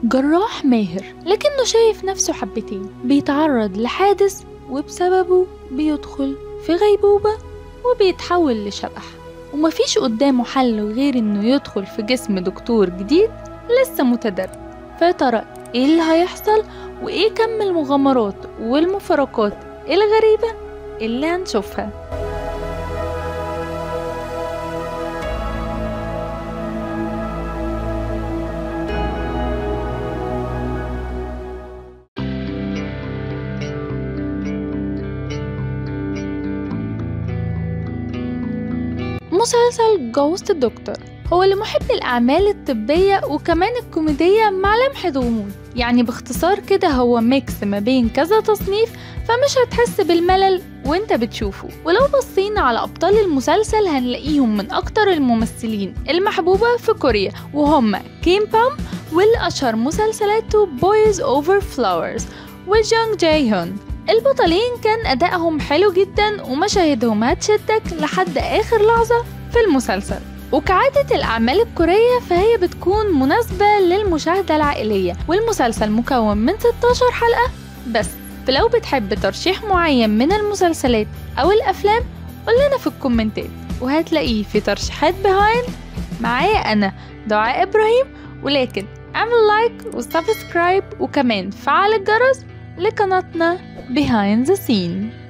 جراح ماهر لكنه شايف نفسه حبتين، بيتعرض لحادث وبسببه بيدخل في غيبوبة وبيتحول لشبح، ومفيش قدامه حل غير انه يدخل في جسم دكتور جديد لسه متدرب. فيا ترى ايه اللي هيحصل وايه كم المغامرات والمفارقات الغريبة اللي هنشوفها؟ مسلسل جوست دكتور هو لمحب الأعمال الطبية وكمان الكوميدية مع لمحة غموض، يعني باختصار كده هو ميكس ما بين كذا تصنيف، فمش هتحس بالملل وانت بتشوفه. ولو بصينا على أبطال المسلسل هنلاقيهم من أكتر الممثلين المحبوبة في كوريا، وهم كيم بام، والأشهر مسلسلاته بويز أوفر فلاورز وجونج جاي هون. البطلين كان أدائهم حلو جدا ومشاهدهم هتشدك لحد آخر لحظة في المسلسل. وكعادة الأعمال الكورية فهي بتكون مناسبة للمشاهدة العائلية، والمسلسل مكون من 16 حلقة بس. فلو بتحب ترشيح معين من المسلسلات أو الأفلام قولنا في الكومنتات وهتلاقيه في ترشيحات بهايند. معايا أنا دعاء إبراهيم، ولكن اعمل لايك وسبسكرايب وكمان فعل الجرس لقناتنا Behind the Scene.